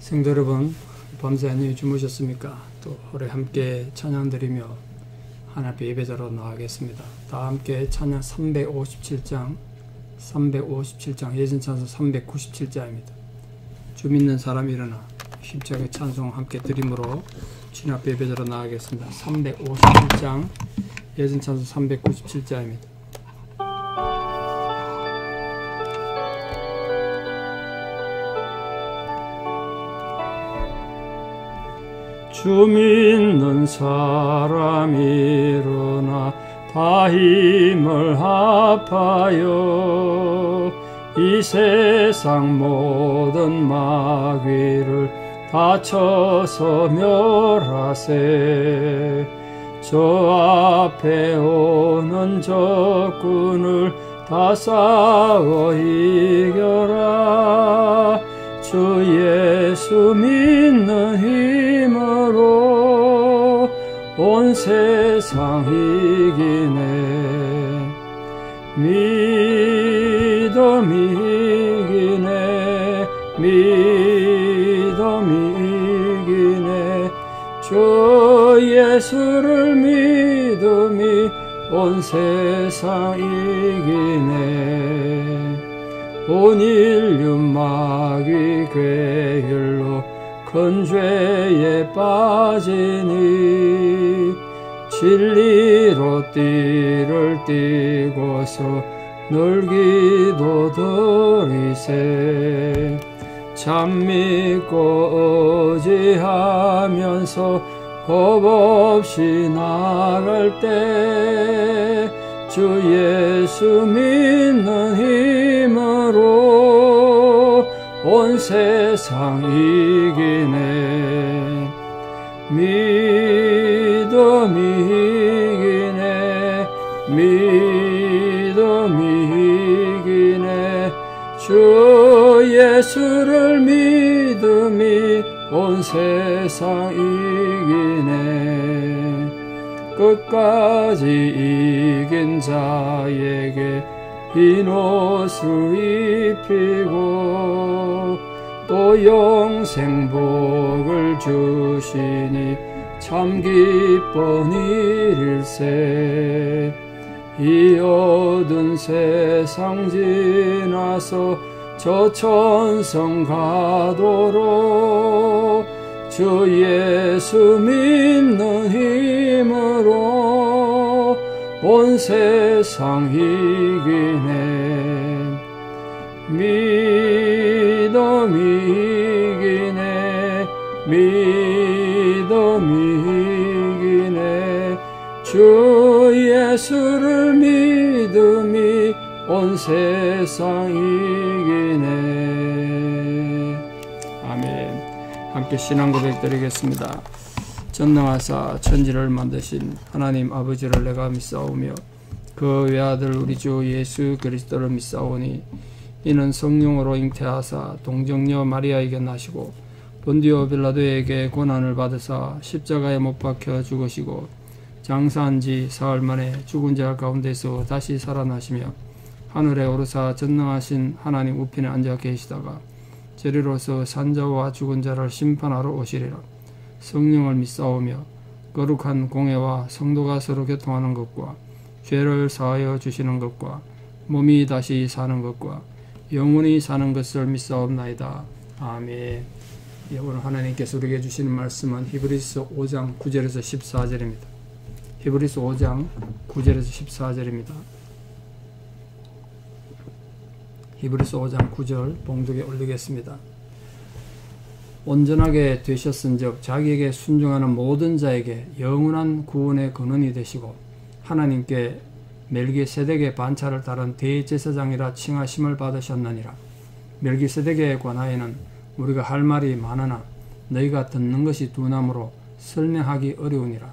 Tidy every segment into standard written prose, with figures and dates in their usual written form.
성도 여러분, 밤새 안녕히 주무셨습니까? 또 오래 함께 찬양 드리며 하나님 앞에 예배자로 나가겠습니다. 다 함께 찬양 357장 예전찬송 397자입니다. 주 믿는 사람이 일어나 힘차게 찬송 함께 드림으로 주님 앞에 예배자로 나가겠습니다. 357장 예전찬송 397자입니다. 주 믿는 사람 일어나 다 힘을 합하여 이 세상 모든 마귀를 다 쳐서 멸하세. 저 앞에 오는 적군을 다 싸워 이겨라. 주 예수 믿는 힘으로 온 세상 이기네. 믿음이 이기네. 믿음이 이기네. 주 예수를 믿음이 온 세상 이기네. 온 인류 마귀 괴혈로 큰 죄에 빠지니 진리로 띠를 띠고서 늘 기도드리세. 참 믿고 의지하면서 겁없이 나갈 때 주 예수 믿는 힘으로 온 세상 이기네. 믿음이 이기네. 믿음이 이기네. 주 예수를 믿음이 온 세상 이기네. 끝까지 이긴 자에게 흰 옷을 입히고 또 영생 복을 주시니 참 기쁜 일일세. 이 어두운 세상 지나서 저 천성 가도록 주 예수 믿는 힘으로 온 세상 이기네. 믿음이 이기네. 믿음이 이기네. 주 예수를 믿음이 온 세상 이기네. 아멘. 함께 신앙 고백 드리겠습니다. 전능하사 천지를 만드신 하나님 아버지를 내가 믿사오며 그 외아들 우리 주 예수 그리스도를 믿사오니 이는 성령으로 잉태하사 동정녀 마리아에게 나시고 본디오 빌라도에게 고난을 받으사 십자가에 못 박혀 죽으시고 장사한 지 사흘 만에 죽은 자 가운데서 다시 살아나시며 하늘에 오르사 전능하신 하나님 우편에 앉아 계시다가 저리로서 산자와 죽은 자를 심판하러 오시리라. 성령을 믿사오며 거룩한 공회와 성도가 서로 교통하는 것과 죄를 사하여 주시는 것과 몸이 다시 사는 것과 영원히 사는 것을 믿사옵나이다. 아멘. 오늘 하나님께서 우리에게 주시는 말씀은 히브리서 5장 9절에서 14절입니다. 히브리서 5장 9절에서 14절입니다. 히브리서 5장 9절 봉독에 올리겠습니다. 온전하게 되셨은즉 자기에게 순종하는 모든 자에게 영원한 구원의 근원이 되시고 하나님께 멜기세덱의 반차를 따른 대제사장이라 칭하심을 받으셨느니라. 멜기세덱에 관하여는 우리가 할 말이 많으나 너희가 듣는 것이 둔하므로 설명하기 어려우니라.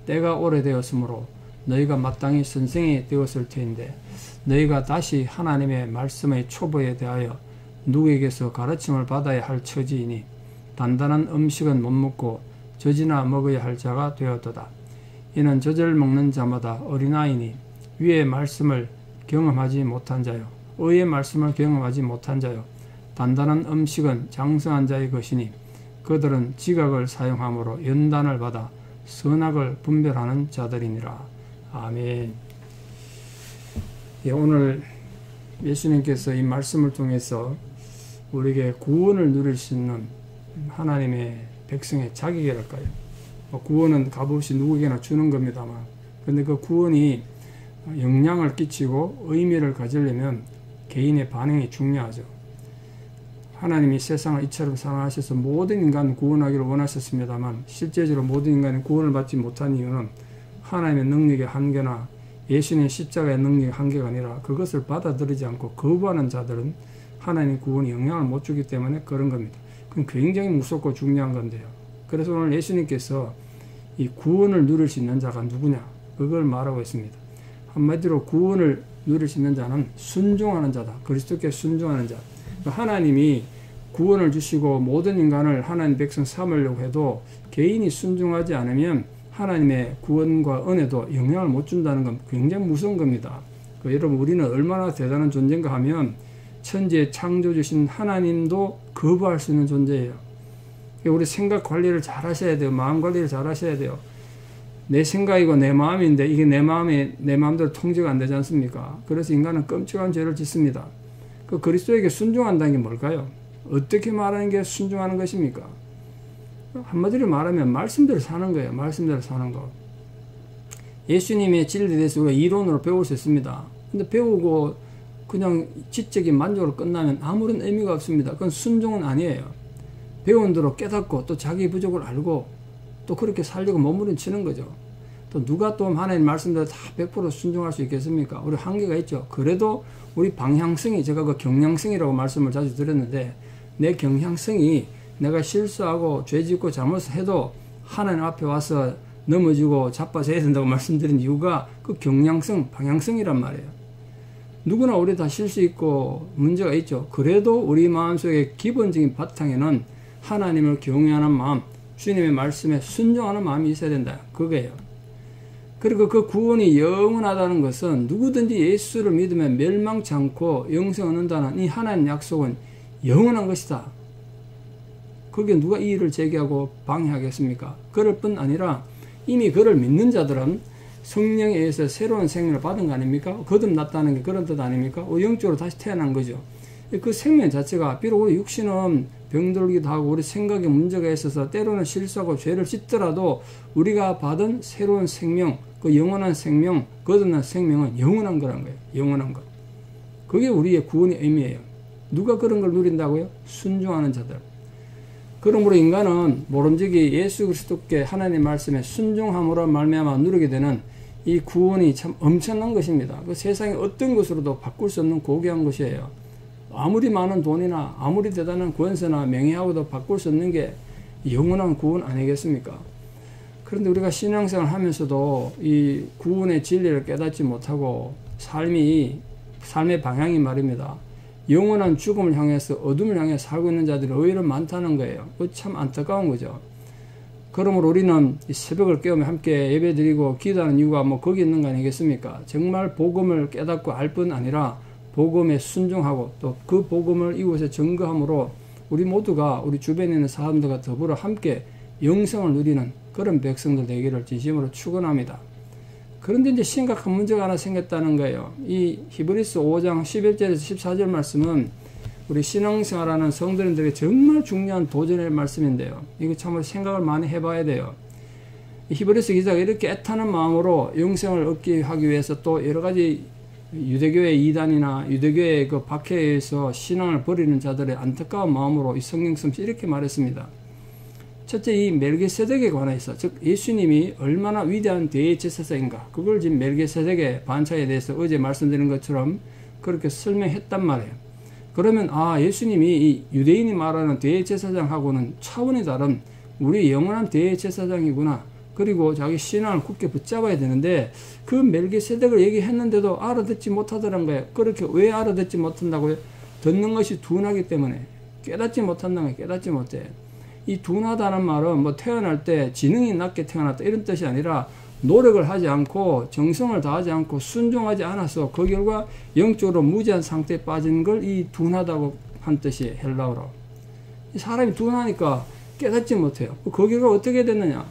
때가 오래되었으므로 너희가 마땅히 선생이 되었을 터인데 너희가 다시 하나님의 말씀의 초보에 대하여 누구에게서 가르침을 받아야 할 처지이니 단단한 음식은 못 먹고 젖이나 먹어야 할 자가 되었도다. 이는 젖을 먹는 자마다 어린아이니 위의 말씀을 경험하지 못한 자요 의의 말씀을 경험하지 못한 자요 단단한 음식은 장성한 자의 것이니 그들은 지각을 사용함으로 연단을 받아 선악을 분별하는 자들이니라. 아멘. 예, 오늘 예수님께서 이 말씀을 통해서 우리에게 구원을 누릴 수 있는 하나님의 백성의 자격이랄까요. 구원은 값없이 누구에게나 주는 겁니다만, 근데 그 구원이 영향을 끼치고 의미를 가지려면 개인의 반응이 중요하죠. 하나님이 세상을 이처럼 사랑하셔서 모든 인간 구원하기를 원하셨습니다만, 실제적으로 모든 인간이 구원을 받지 못한 이유는 하나님의 능력의 한계나 예수님의 십자가의 능력의 한계가 아니라 그것을 받아들이지 않고 거부하는 자들은 하나님의 구원이 영향을 못 주기 때문에 그런 겁니다. 그건 굉장히 무섭고 중요한 건데요. 그래서 오늘 예수님께서 이 구원을 누릴 수 있는 자가 누구냐, 그걸 말하고 있습니다. 한마디로 구원을 누릴 수 있는 자는 순종하는 자다. 그리스도께 순종하는 자. 하나님이 구원을 주시고 모든 인간을 하나님 백성 삼으려고 해도 개인이 순종하지 않으면 하나님의 구원과 은혜도 영향을 못 준다는 건 굉장히 무서운 겁니다. 여러분, 우리는 얼마나 대단한 존재인가 하면 천지의 창조주신 하나님도 거부할 수 있는 존재예요. 우리 생각 관리를 잘 하셔야 돼요. 마음 관리를 잘 하셔야 돼요. 내 생각이고 내 마음인데 이게 내 마음대로 통제가 안 되지 않습니까? 그래서 인간은 끔찍한 죄를 짓습니다. 그 그리스도에게 순종한다는 게 뭘까요? 어떻게 말하는 게 순종하는 것입니까? 한마디로 말하면 말씀대로 사는 거예요. 말씀대로 사는 거. 예수님의 진리에 대해서 우리가 이론으로 배울 수 있습니다. 근데 배우고 그냥 지적인 만족으로 끝나면 아무런 의미가 없습니다. 그건 순종은 아니에요. 배운 대로 깨닫고 또 자기 부족을 알고 또 그렇게 살려고 몸부림치는 거죠. 또 누가 또 하나님 말씀대로 다 100% 순종할 수 있겠습니까? 우리 한계가 있죠. 그래도 우리 방향성이, 제가 그 경향성이라고 말씀을 자주 드렸는데, 내 경향성이 내가 실수하고 죄짓고 잘못해도 하나님 앞에 와서 넘어지고 자빠져야 된다고 말씀드린 이유가 그 경향성, 방향성이란 말이에요. 누구나 우리 다 실수 있고 문제가 있죠. 그래도 우리 마음속에 기본적인 바탕에는 하나님을 경외하는 마음, 주님의 말씀에 순종하는 마음이 있어야 된다. 그거예요. 그리고 그 구원이 영원하다는 것은 누구든지 예수를 믿으면 멸망치 않고 영생을 얻는다는 이 하나님 약속은 영원한 것이다. 그게 누가 이 일을 제기하고 방해하겠습니까? 그럴 뿐 아니라 이미 그를 믿는 자들은 성령에 의해서 새로운 생명을 받은 거 아닙니까? 거듭났다는 게 그런 뜻 아닙니까? 영적으로 다시 태어난 거죠. 그 생명 자체가, 비록 우리 육신은 병들기도 하고 우리 생각에 문제가 있어서 때로는 실수하고 죄를 짓더라도 우리가 받은 새로운 생명, 그 영원한 생명, 거듭난 생명은 영원한 거란 거예요. 영원한 것. 그게 우리의 구원의 의미예요. 누가 그런 걸 누린다고요? 순종하는 자들. 그러므로 인간은 모름지기 예수 그리스도께 하나님 말씀에 순종함으로 말미암아 누리게 되는 이 구원이 참 엄청난 것입니다. 그 세상의 어떤 것으로도 바꿀 수 없는 고귀한 것이에요. 아무리 많은 돈이나 아무리 대단한 권세나 명예하고도 바꿀 수 없는 게 영원한 구원 아니겠습니까? 그런데 우리가 신앙생활을 하면서도 이 구원의 진리를 깨닫지 못하고 삶의 방향이 말입니다. 영원한 죽음을 향해서 어둠을 향해 살고 있는 자들이 오히려 많다는 거예요. 참 안타까운 거죠. 그러므로 우리는 이 새벽을 깨우며 함께 예배드리고 기도하는 이유가 거기 있는 거 아니겠습니까? 정말 복음을 깨닫고 알 뿐 아니라 복음에 순종하고 또 그 복음을 이곳에 증거함으로 우리 모두가 우리 주변에 있는 사람들과 더불어 함께 영생을 누리는 그런 백성들 되기를 진심으로 축원합니다. 그런데 이제 심각한 문제가 하나 생겼다는 거예요. 이 히브리서 5장 11절에서 14절 말씀은 우리 신앙생활하는 성도님들에게 정말 중요한 도전의 말씀인데요. 이거 참 생각을 많이 해봐야 돼요. 히브리서 기자가 이렇게 애타는 마음으로 영생을 얻기 하기 위해서 또 여러 가지 유대교의 이단이나 유대교의 그 박해에 의해서 신앙을 버리는 자들의 안타까운 마음으로 이 성경 쓰면서 이렇게 말했습니다. 첫째, 이 멜기세덱에 관해서, 즉 예수님이 얼마나 위대한 대제사장인가, 그걸 지금 멜기세덱의 반차에 대해서 어제 말씀드린 것처럼 그렇게 설명했단 말이에요. 그러면 예수님이 이 유대인이 말하는 대제사장하고는 차원이 다른 우리 영원한 대제사장이구나. 그리고 자기 신앙을 굳게 붙잡아야 되는데 그 멜기세덱을 얘기했는데도 알아듣지 못하더란 거예요. 그렇게 왜 알아듣지 못한다고요? 듣는 것이 둔하기 때문에. 깨닫지 못한다는 거예요. 깨닫지 못해. 이 둔하다는 말은 태어날 때 지능이 낮게 태어났다 이런 뜻이 아니라 노력을 하지 않고 정성을 다하지 않고 순종하지 않아서 그 결과 영적으로 무지한 상태에 빠진 걸 이 둔하다고 한 뜻이에요. 헬라어로. 이 사람이 둔하니까 깨닫지 못해요. 그 결과 어떻게 됐느냐?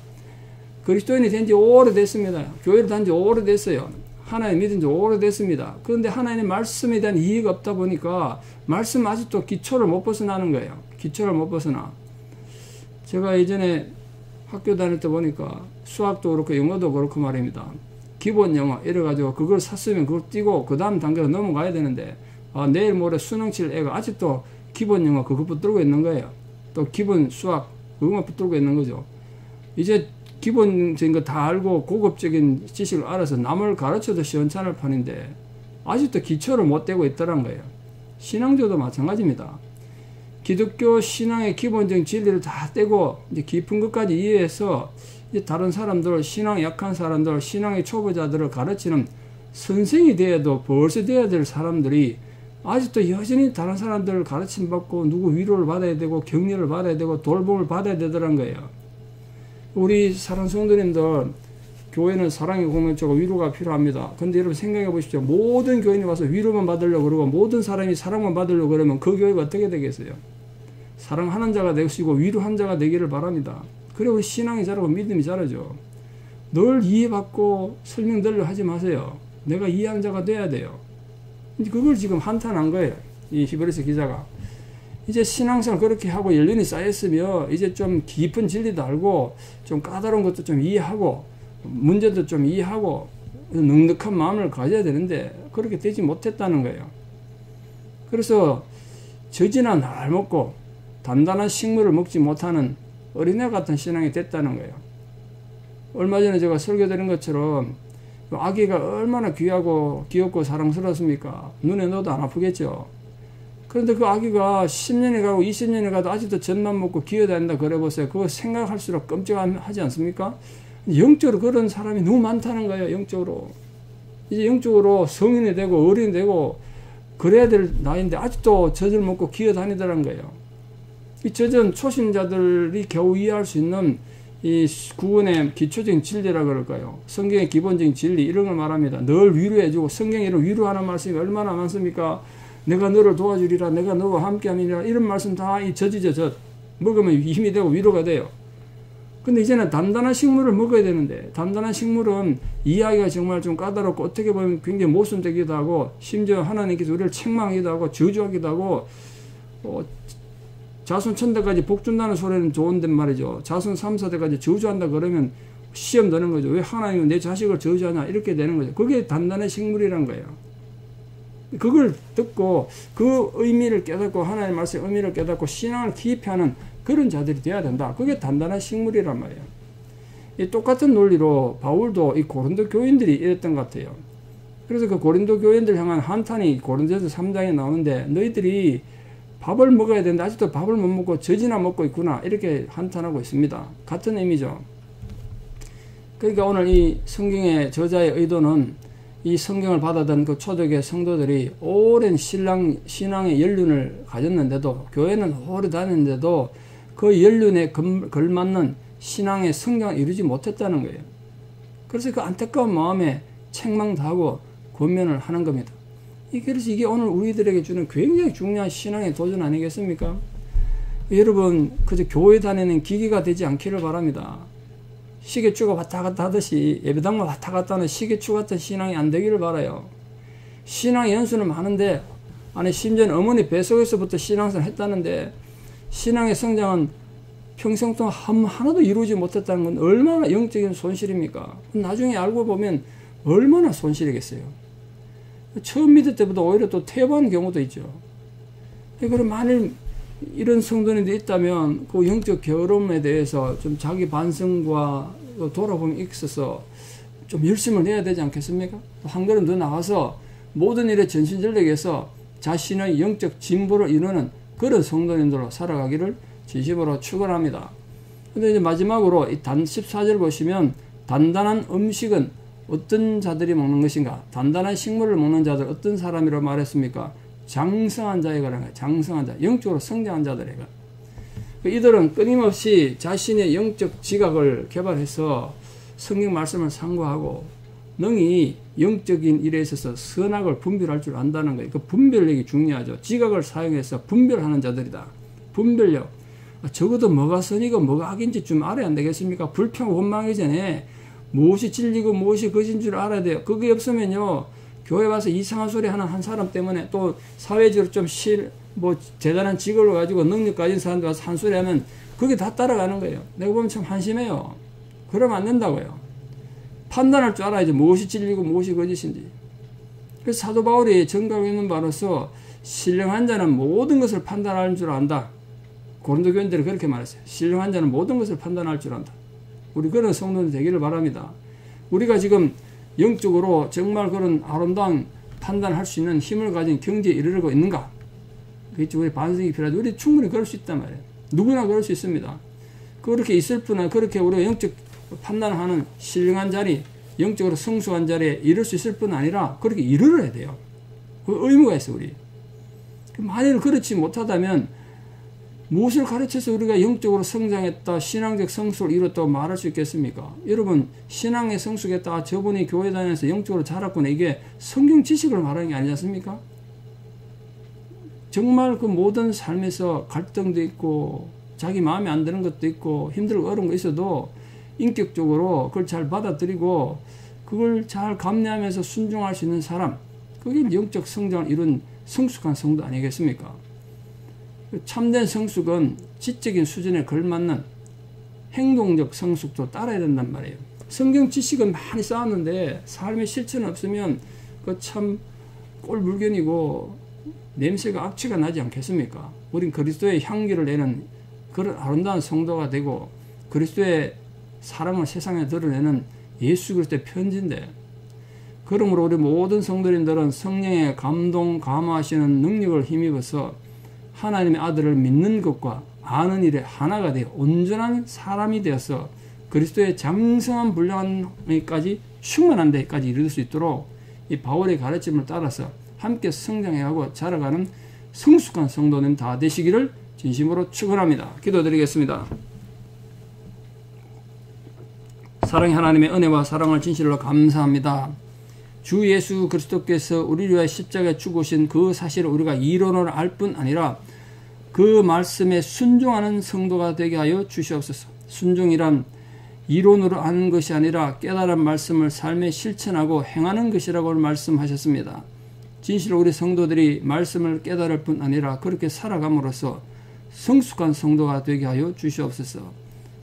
그리스도인이 된 지 오래됐습니다. 교회를 다닌 지 오래됐어요. 하나님 믿은 지 오래됐습니다. 그런데 하나님의 말씀에 대한 이해가 없다 보니까 말씀 아직도 기초를 못 벗어나는 거예요. 기초를 못 벗어나. 제가 예전에 학교 다닐 때 보니까 수학도 그렇고 영어도 그렇고 말입니다. 기본 영어 이래가지고 그걸 샀으면 그걸 띄고 그 다음 단계로 넘어가야 되는데 내일 모레 수능 칠 애가 아직도 기본 영어 그거 붙들고 있는 거예요. 또 기본 수학 그것만 붙들고 있는 거죠. 이제 기본적인 거 다 알고 고급적인 지식을 알아서 남을 가르쳐도 시원찮을 판인데 아직도 기초를 못 떼고 있더란 거예요. 신앙조도 마찬가지입니다. 기독교 신앙의 기본적인 진리를 다 떼고 이제 깊은 것까지 이해해서 이제 다른 사람들, 신앙이 약한 사람들, 신앙의 초보자들을 가르치는 선생이 되어도 벌써 되어야 될 사람들이 아직도 여전히 다른 사람들을 가르침 받고 누구 위로를 받아야 되고 격려를 받아야 되고 돌봄을 받아야 되더란 거예요. 우리 사랑 성도님들, 교회는 사랑의 공동체고 위로가 필요합니다. 근데 여러분 생각해 보십시오. 모든 교인이 와서 위로만 받으려고 그러고 모든 사람이 사랑만 받으려고 그러면 그 교회가 어떻게 되겠어요? 사랑하는 자가 되시고 위로한 자가 되기를 바랍니다. 그래 우리 신앙이 자라고 믿음이 자라죠. 늘 이해받고 설명들려 하지 마세요. 내가 이해하는 자가 돼야 돼요. 그걸 지금 한탄한 거예요. 이 히브리서 기자가. 이제 신앙생활 그렇게 하고 연륜이 쌓였으며 이제 좀 깊은 진리도 알고 좀 까다로운 것도 좀 이해하고 문제도 좀 이해하고 넉넉한 마음을 가져야 되는데 그렇게 되지 못했다는 거예요. 그래서 젖이나 날 먹고 단단한 식물을 먹지 못하는 어린애 같은 신앙이 됐다는 거예요. 얼마 전에 제가 설교드린 것처럼 아기가 얼마나 귀하고 귀엽고 사랑스럽습니까? 눈에 넣어도 안 아프겠죠. 그런데 그 아기가 10년이 가고 20년이 가도 아직도 젖만 먹고 기어다닌다 그래 보세요. 그거 생각할수록 끔찍하지 않습니까? 영적으로 그런 사람이 너무 많다는 거예요. 영적으로. 이제 영적으로 성인이 되고 어른이 되고 그래야 될 나이인데 아직도 젖을 먹고 기어다니더란 거예요. 이 젖은 초신자들이 겨우 이해할 수 있는 이 구원의 기초적인 진리라 그럴까요? 성경의 기본적인 진리 이런 걸 말합니다. 늘 위로해주고 성경에 이런 위로하는 말씀이 얼마나 많습니까? 내가 너를 도와주리라, 내가 너와 함께함이라 이런 말씀 다 이 젖이죠. 젖 먹으면 힘이 되고 위로가 돼요. 근데 이제는 단단한 식물을 먹어야 되는데 단단한 식물은 이해하기가 정말 좀 까다롭고 어떻게 보면 굉장히 모순되기도 하고 심지어 하나님께서 우리를 책망하기도 하고 저주하기도 하고 자손 천대까지 복 준다는 소리는 좋은데 말이죠. 자손 3, 4대까지 저주한다 그러면 시험 되는 거죠. 왜 하나님은 내 자식을 저주하냐 이렇게 되는 거죠. 그게 단단한 식물이란 거예요. 그걸 듣고 그 의미를 깨닫고 하나님의 말씀의 의미를 깨닫고 신앙을 깊이 하는 그런 자들이 돼야 된다. 그게 단단한 식물이란 말이에요. 이 똑같은 논리로 바울도 이 고린도 교인들이 이랬던 것 같아요. 그래서 그 고린도 교인들 향한 한탄이 고린도서 3장에 나오는데 너희들이 밥을 먹어야 되는데 아직도 밥을 못 먹고 젖이나 먹고 있구나 이렇게 한탄하고 있습니다. 같은 의미죠. 그러니까 오늘 이 성경의 저자의 의도는 이 성경을 받아든 그 초대교회 성도들이 오랜 신앙의 연륜을 가졌는데도 교회는 오래 다녔는데도 그 연륜에 걸맞는 신앙의 성장을 이루지 못했다는 거예요. 그래서 그 안타까운 마음에 책망도 하고 권면을 하는 겁니다. 그래서 이게 오늘 우리들에게 주는 굉장히 중요한 신앙의 도전 아니겠습니까? 여러분 그저 교회 다니는 기계가 되지 않기를 바랍니다. 시계추가 왔다 갔다 하듯이 예배당만 왔다 갔다 하는 시계추 같은 신앙이 안 되기를 바라요. 신앙 연수는 많은데 아니 심지어는 어머니 뱃속에서부터 신앙생활 했다는데 신앙의 성장은 평생 동안 하나도 이루지 못했다는 건 얼마나 영적인 손실입니까? 나중에 알고 보면 얼마나 손실이겠어요. 처음 믿을 때보다 오히려 또 퇴보하는 경우도 있죠. 그럼 만일 이런 성도님들이 있다면 그 영적 게으름에 대해서 좀 자기 반성과 돌아보면 있어서 좀 열심을 내야 되지 않겠습니까? 한 걸음 더 나가서 모든 일에 전신전력해서 자신의 영적 진보를 이루는 그런 성도님들로 살아가기를 진심으로 축원합니다. 근데 이제 마지막으로 이 14절 보시면 단단한 음식은 어떤 자들이 먹는 것인가? 단단한 식물을 먹는 자들 어떤 사람이라고 말했습니까? 장성한 자에가 라는 거예요. 장성한 자, 영적으로 성장한 자들에가. 이들은 끊임없이 자신의 영적 지각을 개발해서 성경 말씀을 상고하고 능히 영적인 일에 있어서 선악을 분별할 줄 안다는 거예요. 그 분별력이 중요하죠. 지각을 사용해서 분별하는 자들이다. 분별력. 적어도 뭐가 선이고 뭐가 악인지 좀 알아야 안 되겠습니까? 불평 원망하기 전에 무엇이 진리고 무엇이 거짓인 줄 알아야 돼요. 그게 없으면요, 교회 와서 이상한 소리 하는 한 사람 때문에 또 사회적으로 좀 대단한 직업을 가지고 능력 가진 사람들 와서 한 소리 하면 그게 다 따라가는 거예요. 내가 보면 참 한심해요. 그러면 안 된다고요. 판단할 줄 알아야지 무엇이 진리고 무엇이 거짓인지. 그래서 사도 바울이 정가고 있는 바로서 신령한 자는 모든 것을 판단할 줄 안다. 고린도 교인들은 그렇게 말했어요. 신령한 자는 모든 것을 판단할 줄 안다. 우리 그런 성도들 되기를 바랍니다. 우리가 지금 영적으로 정말 그런 아름다운 판단할 수 있는 힘을 가진 경지에 이르르고 있는가? 그게 우리 반성이 필요하죠. 우리 충분히 그럴 수 있단 말이에요. 누구나 그럴 수 있습니다. 그렇게 있을 뿐만 그렇게 우리가 영적 판단하는 신령한 자리, 영적으로 성숙한 자리에 이룰 수 있을 뿐 아니라 그렇게 이르러야 돼요. 그 의무가 있어, 우리. 만일 그렇지 못하다면 무엇을 가르쳐서 우리가 영적으로 성장했다, 신앙적 성숙을 이뤘다고 말할 수 있겠습니까? 여러분, 신앙에 성숙했다, 저분이 교회 다니면서 영적으로 자랐구나, 이게 성경 지식을 말하는 게 아니지 않습니까? 정말 그 모든 삶에서 갈등도 있고 자기 마음에 안 드는 것도 있고 힘들고 어려운 거 있어도 인격적으로 그걸 잘 받아들이고 그걸 잘 감내하면서 순종할 수 있는 사람, 그게 영적 성장을 이룬 성숙한 성도 아니겠습니까? 참된 성숙은 지적인 수준에 걸맞는 행동적 성숙도 따라야 된단 말이에요. 성경 지식은 많이 쌓았는데 삶의 실천은 없으면 그 참 꼴불견이고 냄새가 악취가 나지 않겠습니까? 우린 그리스도의 향기를 내는 그런 아름다운 성도가 되고 그리스도의 사랑을 세상에 드러내는 예수 그리스도의 편지인데, 그러므로 우리 모든 성도님들은 성령의 감동, 감화하시는 능력을 힘입어서 하나님의 아들을 믿는 것과 아는 일에 하나가 되어 온전한 사람이 되어서 그리스도의 장성한 분량까지 충만한 데까지 이를 수 있도록 이 바울의 가르침을 따라서 함께 성장해가고 자라가는 성숙한 성도님 다 되시기를 진심으로 축원합니다. 기도드리겠습니다. 사랑의 하나님의 은혜와 사랑을 진실로 감사합니다. 주 예수 그리스도께서 우리를 위하여 십자가에 죽으신 그 사실을 우리가 이론으로 알 뿐 아니라 그 말씀에 순종하는 성도가 되게 하여 주시옵소서. 순종이란 이론으로 아는 것이 아니라 깨달은 말씀을 삶에 실천하고 행하는 것이라고 말씀하셨습니다. 진실로 우리 성도들이 말씀을 깨달을 뿐 아니라 그렇게 살아감으로써 성숙한 성도가 되게 하여 주시옵소서.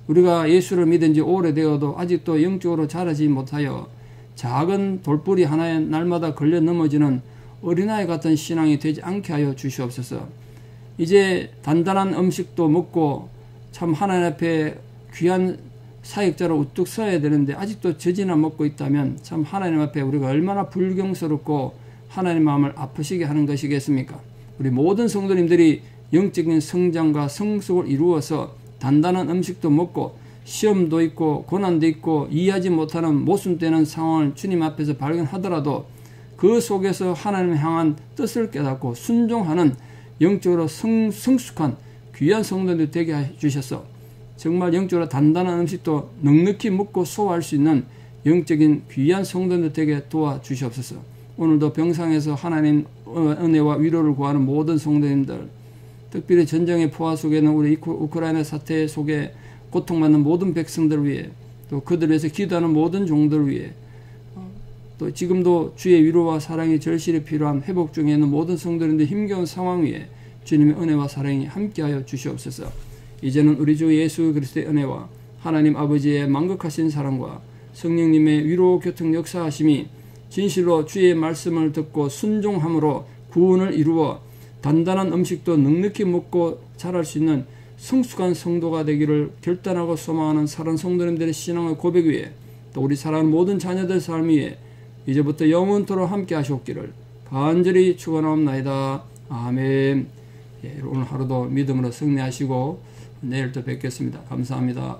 우리가 예수를 믿은 지 오래되어도 아직도 영적으로 자라지 못하여 작은 돌뿌리 하나에 날마다 걸려 넘어지는 어린아이 같은 신앙이 되지 않게 하여 주시옵소서. 이제 단단한 음식도 먹고 참 하나님 앞에 귀한 사역자로 우뚝 서야 되는데 아직도 젖이나 먹고 있다면 참 하나님 앞에 우리가 얼마나 불경스럽고 하나님 마음을 아프시게 하는 것이겠습니까? 우리 모든 성도님들이 영적인 성장과 성숙을 이루어서 단단한 음식도 먹고 시험도 있고 고난도 있고 이해하지 못하는 모순되는 상황을 주님 앞에서 발견하더라도 그 속에서 하나님을 향한 뜻을 깨닫고 순종하는 영적으로 성숙한 귀한 성도들 되게 해주셔서 정말 영적으로 단단한 음식도 넉넉히 먹고 소화할 수 있는 영적인 귀한 성도들 되게 도와주시옵소서. 오늘도 병상에서 하나님 은혜와 위로를 구하는 모든 성도님들, 특별히 전쟁의 포화 속에는 우리 우크라이나 사태 속에 고통받는 모든 백성들 위해, 또 그들 위해서 기도하는 모든 종들 위해, 또 지금도 주의 위로와 사랑이 절실히 필요한 회복 중에 있는 모든 성도님들 힘겨운 상황 위에 주님의 은혜와 사랑이 함께하여 주시옵소서. 이제는 우리 주 예수 그리스도의 은혜와 하나님 아버지의 만극하신 사랑과 성령님의 위로 교통 역사하심이 진실로 주의 말씀을 듣고 순종함으로 구원을 이루어 단단한 음식도 넉넉히 먹고 자랄 수 있는 성숙한 성도가 되기를 결단하고 소망하는 사랑하는 성도님들의 신앙의 고백 위에, 또 우리 사랑하는 모든 자녀들 삶 위에 이제부터 영원토록 함께 하시옵기를 간절히 축원하옵나이다. 아멘. 예, 오늘 하루도 믿음으로 승리하시고 내일 또 뵙겠습니다. 감사합니다.